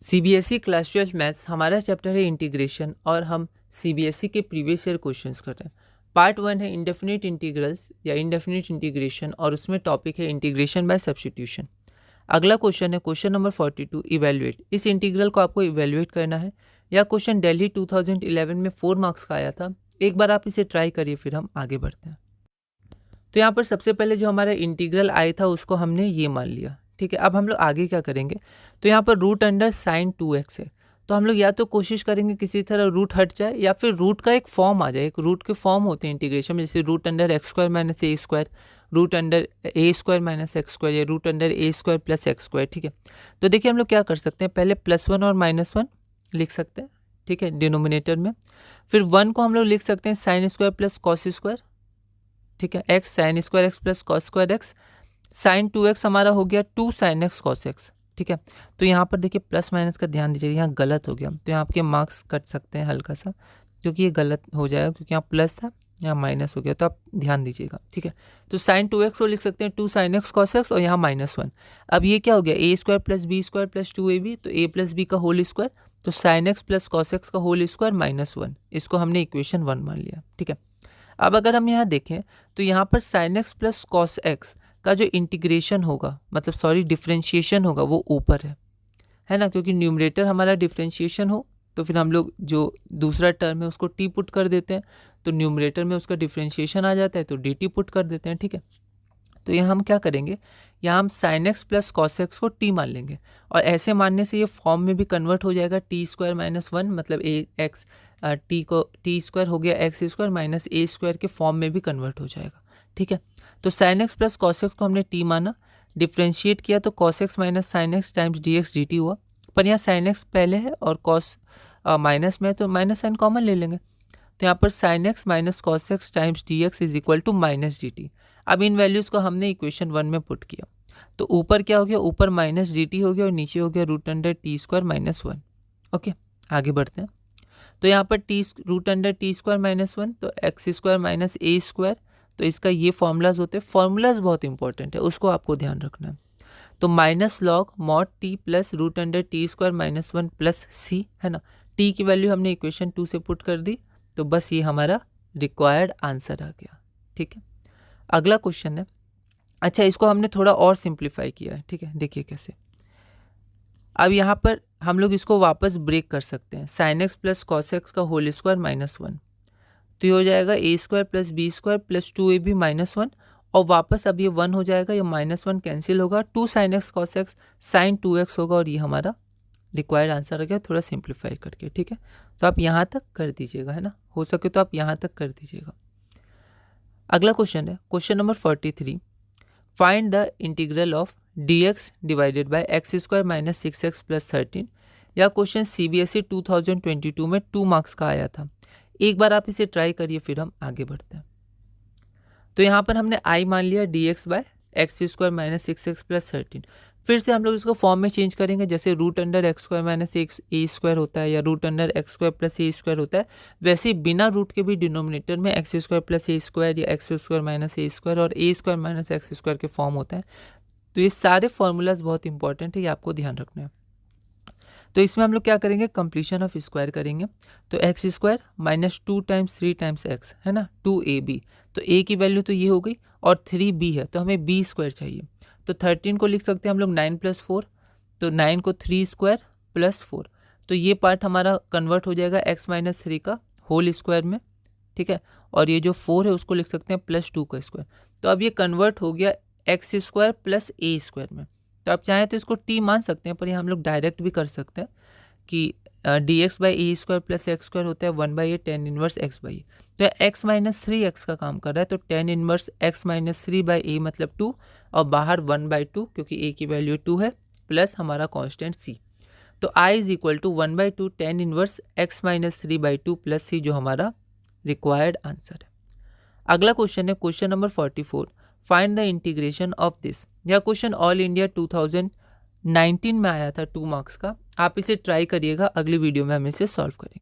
CBSE class 12 maths हमारा chapter है integration और हम सीबीएसई के प्रीवियस ईयर क्वेश्चंस कर रहे हैं। पार्ट 1 है इंडेफिनिट इंटीग्रल्स या इंडेफिनिट इंटीग्रेशन और उसमें टॉपिक है इंटीग्रेशन बाय सब्स्टिट्यूशन। अगला क्वेश्चन है क्वेश्चन नंबर 42 इवेल्युएट। इस इंटीग्रल को आपको इवेल्युएट करना है। यह क्वेश्चन दिल्ली 2011 में 4 मार्क्स का आया था। एक बार आप इसे ट्राई करिए, फिर हम आगे बढ़ते हैं। तो यहाँ पर सबसे पहले जो हमारा इंटीग्रल आया था उसको हमने ये मान लिया, ठीक है। अब हम लोग आगे क्या करेंगे, तो यहाँ पर रूट अंडर साइन 2x है, तो हम लोग या तो कोशिश करेंगे किसी तरह रूट हट जाए या फिर रूट का एक फॉर्म आ जाए। एक रूट के फॉर्म होते हैं इंटीग्रेशन में, जैसे root under x square minus a square, root under a square minus x square या root under a square plus x square, ठीक है। तो देखिए हम लोग क्या कर सकते हैं, पहले +1 और -1 लिख सकते हैं, ठीक है, डिनोमिनेटर में। फिर 1 को हम लोग लिख सकते हैं sine square plus cos square, ठीक है, x sine square x plus cos square x. Sine 2x हमारा हो गया 2 sin x cos x, ठीक है। तो यहाँ पर देखिए प्लस माइनस का ध्यान दीजिए, यहाँ गलत हो गया, तो यहाँ आपके मार्क्स कट सकते हैं हल्का सा, क्योंकि ये गलत हो जाएगा, क्योंकि यहाँ प्लस था यहाँ माइनस हो गया, तो आप ध्यान दीजिएगा, ठीक है। तो साइन 2x को लिख सकते हैं 2 sin x cos x और यहाँ -1। अब ये क्या हो गया, a square plus b square plus 2ab, तो a प्लस बी का होल स्क्वायर, तो sine x plus cos x का होल स्क्वायर -1, इसको हमने इक्वेशन 1 मान लिया, ठीक है। अब अगर हम यहाँ देखें तो यहाँ पर sine x plus cos x का जो इंटीग्रेशन होगा, मतलब सॉरी डिफरेंशिएशन होगा, वो ऊपर है ना, क्योंकि न्यूमरेटर हमारा डिफरेंशिएशन हो तो फिर हम लोग जो दूसरा टर्म है उसको टी पुट कर देते हैं, तो न्यूमरेटर में उसका डिफरेंशिएशन आ जाता है तो डी टी पुट कर देते हैं, ठीक है। तो यहाँ हम क्या करेंगे, यहाँ हम sign x plus cos x को टी मान लेंगे, और ऐसे मानने से ये फॉर्म में भी कन्वर्ट हो जाएगा टी स्क्वायर -1, मतलब ए एक्स टी को टी स्क्वायर हो गया x square minus a square के फॉर्म में भी कन्वर्ट हो जाएगा, ठीक है। तो sign x plus cos x को हमने टी माना, डिफ्रेंशिएट किया तो cos x minus sine x times d x D T हुआ, पर यहाँ साइन एक्स पहले है और कॉस माइनस में है तो माइनस साइन कॉमन ले लेंगे, तो यहाँ पर sine x minus cos x times d x is equal to minus d t. अब इन वैल्यूज़ को हमने इक्वेशन 1 में पुट किया, तो ऊपर क्या हो गया, ऊपर माइनस डी टी हो गया और नीचे हो गया root under t square -1। Okay, आगे बढ़ते हैं। तो यहाँ पर t root under t square -1, तो x square minus a square, तो इसका ये फॉर्मूलाज होते हैं। फॉर्मूलाज बहुत इंपॉर्टेंट है, उसको आपको ध्यान रखना है। तो minus log mod t plus root under t square -1 plus c, है ना। टी की वैल्यू हमने इक्वेशन 2 से पुट कर दी, तो बस ये हमारा रिक्वायर्ड आंसर आ गया, ठीक है। अगला क्वेश्चन है, अच्छा इसको हमने थोड़ा और सिंप्लीफाई किया है, ठीक है, देखिए कैसे। अब यहाँ पर हम लोग इसको वापस ब्रेक कर सकते हैं, sine x plus cos x का होल स्क्वायर -1, तो ये हो जाएगा a square plus b square plus 2ab -1, और वापस अब ये 1 हो जाएगा, ये -1 कैंसिल होगा, 2 sin x cos x sine 2x होगा, और ये हमारा रिक्वायर्ड आंसर आ गया, थोड़ा सिंप्लीफाई करके, ठीक है। तो आप यहाँ तक कर दीजिएगा, है ना, हो सके तो आप यहाँ तक कर दीजिएगा। अगला क्वेश्चन है question number 43, find the integral of dx divided by x square minus 6x plus 13। यह क्वेश्चन सीबीएसई 2022 में 2 मार्क्स का आया था। एक बार आप इसे ट्राई करिए, फिर हम आगे बढ़ते हैं। तो यहाँ पर हमने i मान लिया dx by x square minus 6x plus 13। फिर से हम लोग इसको फॉर्म में चेंज करेंगे, जैसे root under x square minus a square होता है या root under x square plus a square होता है, वैसे ही बिना रूट के भी डिनोमिनेटर में x square plus a square या x square minus a square और ए स्क्वायर माइनस एक्स स्क्वायर के फॉर्म होता है। तो ये सारे फॉर्मूलाज बहुत इंपॉर्टेंट है, ये आपको ध्यान रखना है। तो इसमें हम लोग क्या करेंगे, कंप्लीशन ऑफ स्क्वायर करेंगे, तो x square minus 2 times 3 times x, है ना, 2ab, तो a की वैल्यू तो ये हो गई, और 3b है तो हमें b स्क्वायर चाहिए, तो 13 को लिख सकते हैं हम लोग 9 + 4, तो 9 को 3 स्क्वायर प्लस 4, तो ये पार्ट हमारा कन्वर्ट हो जाएगा x - 3 का होल स्क्वायर में, ठीक है, और ये जो 4 है उसको लिख सकते हैं +2 का स्क्वायर। तो अब ये कन्वर्ट हो गया x square plus a square में, तो आप चाहें तो इसको टी मान सकते हैं, पर ये हम लोग डायरेक्ट भी कर सकते हैं कि dx by a square plus x square होता है 1/a tan inverse x by a, तो x - 3x का काम कर रहा है, तो tan इनवर्स x - 3/a मतलब 2, और बाहर 1/2 क्योंकि a की वैल्यू 2 है, प्लस हमारा कांस्टेंट c, तो i is equal to 1/2 tan inverse x - 3/2 plus c, जो हमारा रिक्वायर्ड आंसर है। अगला क्वेश्चन है question number 44, find the integration of this. यह क्वेश्चन ऑल इंडिया 2019 में आया था, 2 मार्क्स का। आप इसे ट्राई करिएगा, अगली वीडियो में हम इसे सॉल्व करेंगे।